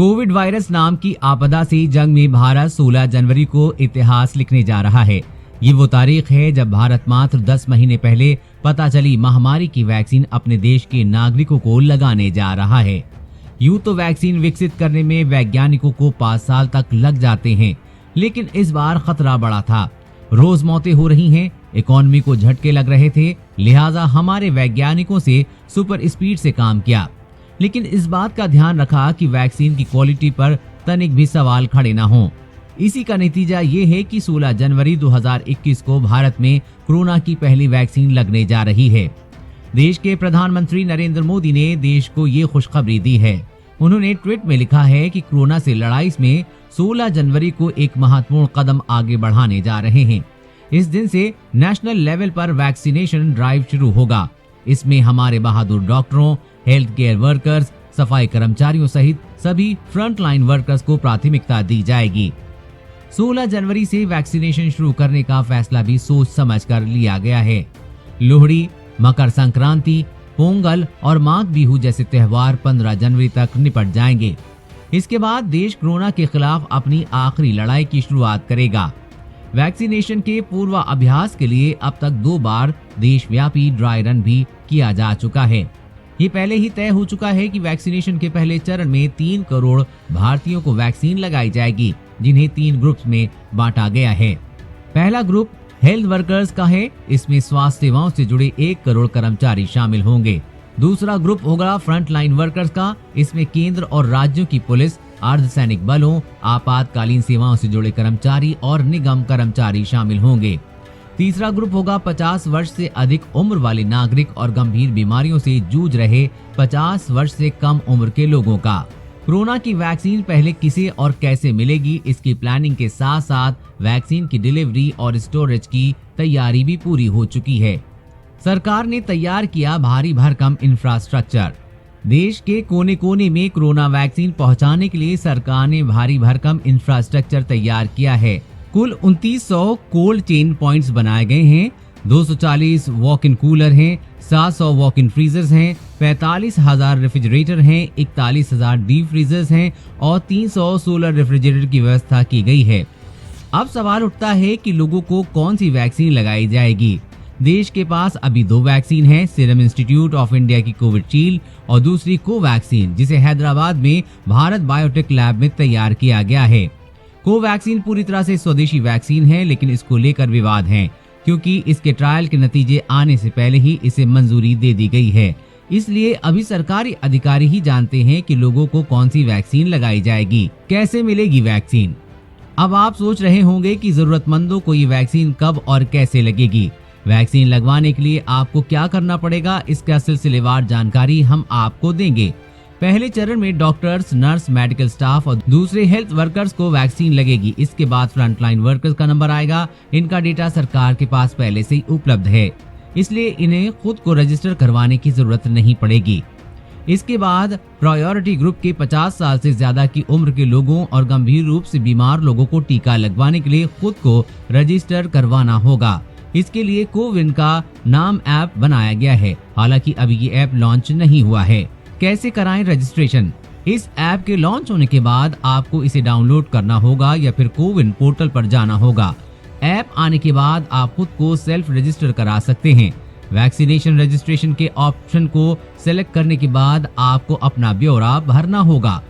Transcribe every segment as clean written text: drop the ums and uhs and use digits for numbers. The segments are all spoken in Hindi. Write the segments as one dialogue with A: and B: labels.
A: कोविड वायरस नाम की आपदा से जंग में भारत 16 जनवरी को इतिहास लिखने जा रहा है। ये वो तारीख है जब भारत मात्र 10 महीने पहले पता चली महामारी की वैक्सीन अपने देश के नागरिकों को लगाने जा रहा है। यूं तो वैक्सीन विकसित करने में वैज्ञानिकों को 5 साल तक लग जाते हैं, लेकिन इस बार खतरा बड़ा था। रोज मौतें हो रही हैं, इकोनॉमी को झटके लग रहे थे, लिहाजा हमारे वैज्ञानिकों से सुपर स्पीड से काम किया, लेकिन इस बात का ध्यान रखा कि वैक्सीन की क्वालिटी पर तनिक भी सवाल खड़े न हों। इसी का नतीजा ये है कि 16 जनवरी 2021 को भारत में कोरोना की पहली वैक्सीन लगने जा रही है। देश के प्रधानमंत्री नरेंद्र मोदी ने देश को ये खुशखबरी दी है। उन्होंने ट्वीट में लिखा है कि कोरोना से लड़ाई में 16 जनवरी को एक महत्वपूर्ण कदम आगे बढ़ाने जा रहे हैं। इस दिन से नेशनल लेवल पर वैक्सीनेशन ड्राइव शुरू होगा। इसमें हमारे बहादुर डॉक्टरों, हेल्थ केयर वर्कर्स, सफाई कर्मचारियों सहित सभी फ्रंटलाइन वर्कर्स को प्राथमिकता दी जाएगी। 16 जनवरी से वैक्सीनेशन शुरू करने का फैसला भी सोच समझ कर लिया गया है। लोहड़ी, मकर संक्रांति, पोंगल और माघ बिहू जैसे त्योहार 15 जनवरी तक निपट जाएंगे। इसके बाद देश कोरोना के खिलाफ अपनी आखिरी लड़ाई की शुरुआत करेगा। वैक्सीनेशन के पूर्वाभ्यास के लिए अब तक 2 बार देशव्यापी ड्राई रन भी किया जा चुका है। ये पहले ही तय हो चुका है कि वैक्सीनेशन के पहले चरण में 3 करोड़ भारतीयों को वैक्सीन लगाई जाएगी, जिन्हें 3 ग्रुप्स में बांटा गया है। पहला ग्रुप हेल्थ वर्कर्स का है। इसमें स्वास्थ्य सेवाओं से जुड़े 1 करोड़ कर्मचारी शामिल होंगे। दूसरा ग्रुप होगा फ्रंट लाइन वर्कर्स का। इसमें केंद्र और राज्यों की पुलिस, अर्धसैनिक बलों, आपातकालीन सेवाओं से जुड़े कर्मचारी और निगम कर्मचारी शामिल होंगे। तीसरा ग्रुप होगा 50 वर्ष से अधिक उम्र वाले नागरिक और गंभीर बीमारियों से जूझ रहे 50 वर्ष से कम उम्र के लोगों का। कोरोना की वैक्सीन पहले किसे और कैसे मिलेगी, इसकी प्लानिंग के साथ साथ वैक्सीन की डिलीवरी और स्टोरेज की तैयारी भी पूरी हो चुकी है। सरकार ने तैयार किया भारी भरकम इंफ्रास्ट्रक्चर। देश के कोने कोने में कोरोना वैक्सीन पहुंचाने के लिए सरकार ने भारी भरकम इंफ्रास्ट्रक्चर तैयार किया है। कुल 2900 कोल्ड चेन पॉइंट्स बनाए गए हैं, 240 वॉक इन कूलर हैं, 700 वॉक इन फ्रीजर्स हैं, 45,000 रेफ्रिजरेटर हैं, 41,000 डीप फ्रीजर्स हैं और 300 सोलर रेफ्रिजरेटर की व्यवस्था की गई है। अब सवाल उठता है कि लोगों को कौन सी वैक्सीन लगाई जाएगी। देश के पास अभी 2 वैक्सीन हैं, सीरम इंस्टीट्यूट ऑफ इंडिया की कोविशील्ड और दूसरी कोवैक्सीन, जिसे हैदराबाद में भारत बायोटेक लैब में तैयार किया गया है। कोवैक्सीन पूरी तरह से स्वदेशी वैक्सीन है, लेकिन इसको लेकर विवाद है, क्योंकि इसके ट्रायल के नतीजे आने से पहले ही इसे मंजूरी दे दी गई है। इसलिए अभी सरकारी अधिकारी ही जानते हैं कि लोगों को कौन सी वैक्सीन लगाई जाएगी, कैसे मिलेगी वैक्सीन। अब आप सोच रहे होंगे कि जरूरतमंदों को ये वैक्सीन कब और कैसे लगेगी। वैक्सीन लगवाने के लिए आपको क्या करना पड़ेगा, इसका सिलसिलेवार जानकारी हम आपको देंगे। पहले चरण में डॉक्टर्स, नर्स, मेडिकल स्टाफ और दूसरे हेल्थ वर्कर्स को वैक्सीन लगेगी। इसके बाद फ्रंटलाइन वर्कर्स का नंबर आएगा। इनका डेटा सरकार के पास पहले से ही उपलब्ध है, इसलिए इन्हें खुद को रजिस्टर करवाने की जरूरत नहीं पड़ेगी। इसके बाद प्रायोरिटी ग्रुप के 50 साल से ज्यादा की उम्र के लोगों और गंभीर रूप से बीमार लोगों को टीका लगवाने के लिए खुद को रजिस्टर करवाना होगा। इसके लिए कोविन का नाम ऐप बनाया गया है, हालांकि अभी ये ऐप लॉन्च नहीं हुआ है। कैसे कराएं रजिस्ट्रेशन? इस ऐप के लॉन्च होने के बाद आपको इसे डाउनलोड करना होगा या फिर कोविन पोर्टल पर जाना होगा। ऐप आने के बाद आप खुद को सेल्फ रजिस्टर करा सकते हैं। वैक्सीनेशन रजिस्ट्रेशन के ऑप्शन को सेलेक्ट करने के बाद आपको अपना ब्यौरा भरना होगा,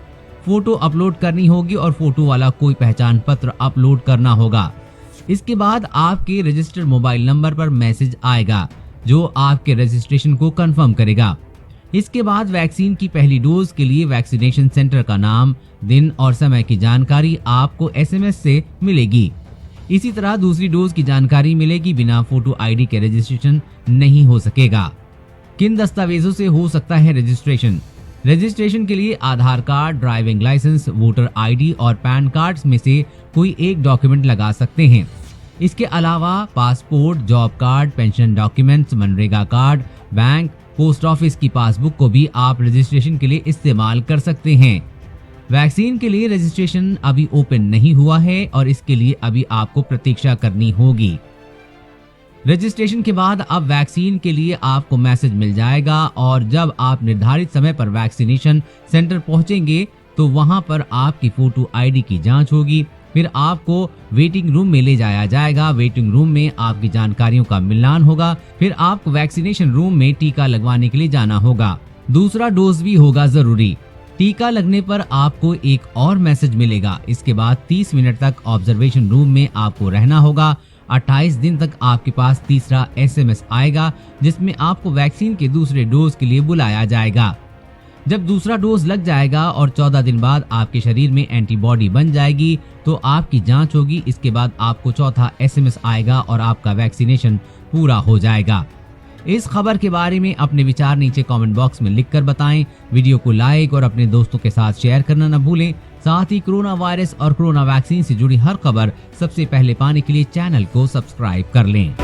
A: फोटो अपलोड करनी होगी और फोटो वाला कोई पहचान पत्र अपलोड करना होगा। इसके बाद आपके रजिस्टर्ड मोबाइल नंबर पर मैसेज आएगा जो आपके रजिस्ट्रेशन को कंफर्म करेगा। इसके बाद वैक्सीन की पहली डोज के लिए वैक्सीनेशन सेंटर का नाम, दिन और समय की जानकारी आपको SMS से मिलेगी। इसी तरह दूसरी डोज की जानकारी मिलेगी। बिना फोटो ID के रजिस्ट्रेशन नहीं हो सकेगा। किन दस्तावेजों से हो सकता है रजिस्ट्रेशन? रजिस्ट्रेशन के लिए Aadhaar card, driving license, voter ID और पैन कार्ड में से कोई एक डॉक्यूमेंट लगा सकते हैं। इसके अलावा passport, job card, pension documents, MNREGA card, bank, post office की पासबुक को भी आप रजिस्ट्रेशन के लिए इस्तेमाल कर सकते हैं। वैक्सीन के लिए रजिस्ट्रेशन अभी ओपन नहीं हुआ है और इसके लिए अभी आपको प्रतीक्षा करनी होगी। रजिस्ट्रेशन के बाद अब वैक्सीन के लिए आपको मैसेज मिल जाएगा और जब आप निर्धारित समय पर वैक्सीनेशन सेंटर पहुंचेंगे तो वहां पर आपकी फोटो आईडी की जांच होगी। फिर आपको वेटिंग रूम में ले जाया जाएगा। वेटिंग रूम में आपकी जानकारियों का मिलान होगा। फिर आपको वैक्सीनेशन रूम में टीका लगवाने के लिए जाना होगा। दूसरा डोज भी होगा जरूरी। टीका लगने पर आपको एक और मैसेज मिलेगा। इसके बाद 30 मिनट तक ऑब्जर्वेशन रूम में आपको रहना होगा। 28 दिन तक आपके पास तीसरा SMS आएगा जिसमें आपको वैक्सीन के दूसरे डोज के लिए बुलाया जाएगा। जब दूसरा डोज लग जाएगा और 14 दिन बाद आपके शरीर में एंटीबॉडी बन जाएगी तो आपकी जांच होगी। इसके बाद आपको चौथा SMS आएगा और आपका वैक्सीनेशन पूरा हो जाएगा। इस खबर के बारे में अपने विचार नीचे कमेंट बॉक्स में लिखकर बताएं। वीडियो को लाइक और अपने दोस्तों के साथ शेयर करना न भूलें। साथ ही कोरोना वायरस और कोरोना वैक्सीन से जुड़ी हर खबर सबसे पहले पाने के लिए चैनल को सब्सक्राइब कर लें।